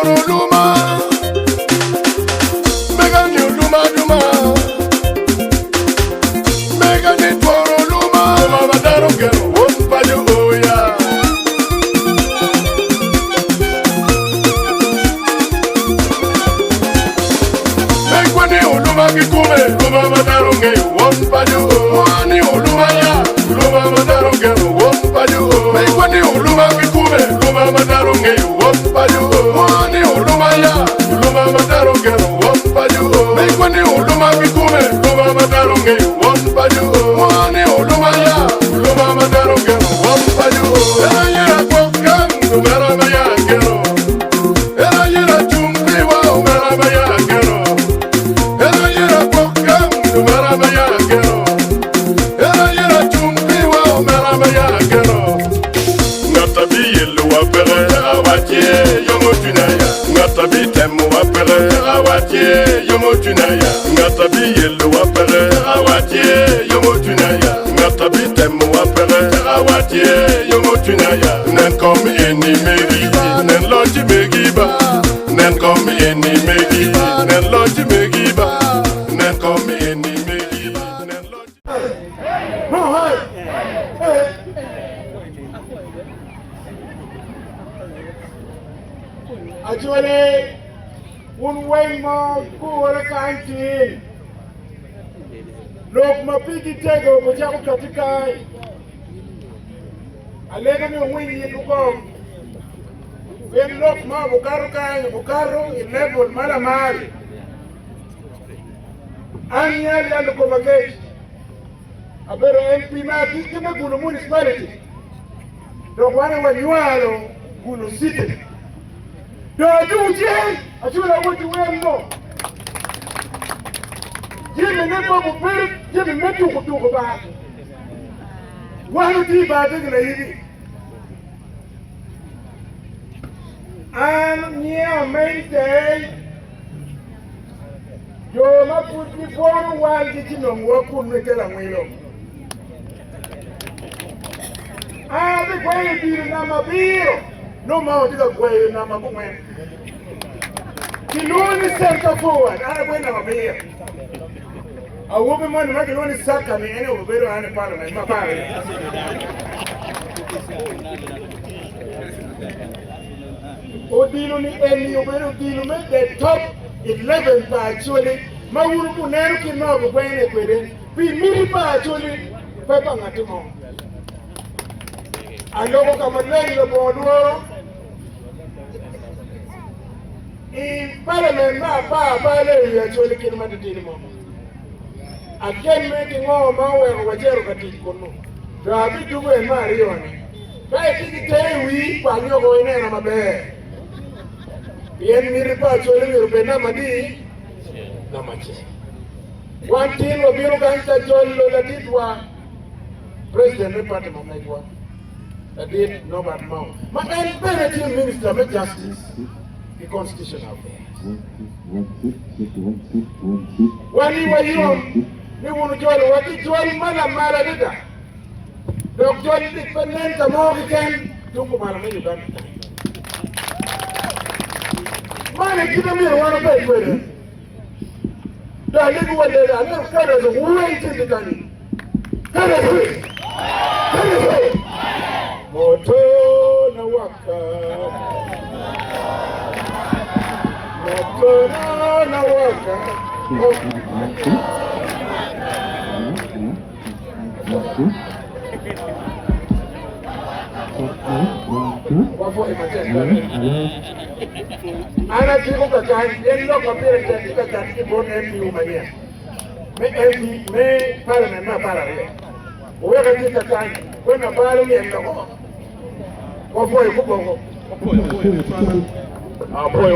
tworo luma. Mega ni luma luma. Mega ni tworo luma. Mama daro gero won paju oya. Mega ni luma kikume. Mama daro gero won paju oya. Ni luma ya. Mama daro gero won paju oya. Mega ni luma kikume. Mama daro gero won paju oya. Ni luma ya. Mama daro gero won paju oya. Mega ni luma kikume. Mama daro gero won paju oya. Ni luma ya. Mama daro gero won paju oya. Era yera kokam. Mama ya gero. Era yera chumbi wa. Mama ya gero. Era yera kokam. Mama ya gero. Era yera chumbi wa. Mama ya gero. Ngatabi yelu wa pere awatie yomo tunaya. Ngatabi temu wa pere awatie yomo tunaya. Ngatabi yelu wa pere awatie yomo tunaya. Ngatabi temu wa pere awatie yomo tunaya. Nen kom eni megiba, nen loji megiba. Nen kom eni megiba, nen loji megiba. Nen kom eni megiba, nen loji. Acholi, un way mo kuwa kainti. Lok mapigi tego mojako katika. Alega ni umwini yetuko. Wen lok ma bukaro kai, bukaro level mala mali. Anyali aluko bagay. Abero MP na kikima gulu municipality. Dok wane wanyualo gulu city. Do Jim, I should have went to win more. Jim and then Bob Perry, Jim and Metro could talk about it. Why don't you buy the lady? And near May Day, you're not put before a while getting on work with Michael and Willow. I'll be going to be the number bill. No more to the way number one. You only center forward, I went over here. A woman who can only suck me anyway, better than a parliament. My parents. Odiluni and you better deal with the top 11 actually. My woman never came up when it with it. Be me actually, Pepper Natimo. I know come and lay the board. In Parliament, my father actually came at the dinner. Again, making all my way over there. Rabbit to wear Marion. Back in the day, we are going in on a bear. The enemy reports will be Namadi Namachi. One team of Biruganta John Loladitwa, President Department of Negua. That did Norbert MAO. My imperative minister of justice. The constitutional affairs. When you were young, you want to join what you join Mala. Doctor independent American to Uganda. Man, give me one of them with it. The little one there, I never cut as a weight in the gun. Cut it away. Cut it away. Moto na waka. Moto na waka. Ana kiko kakani, yendo kapira katika katika bon MP umania. Me parliament na parliament. Uwe katika kakani, kwena parliament yendo. Wapo yuko. Wapo.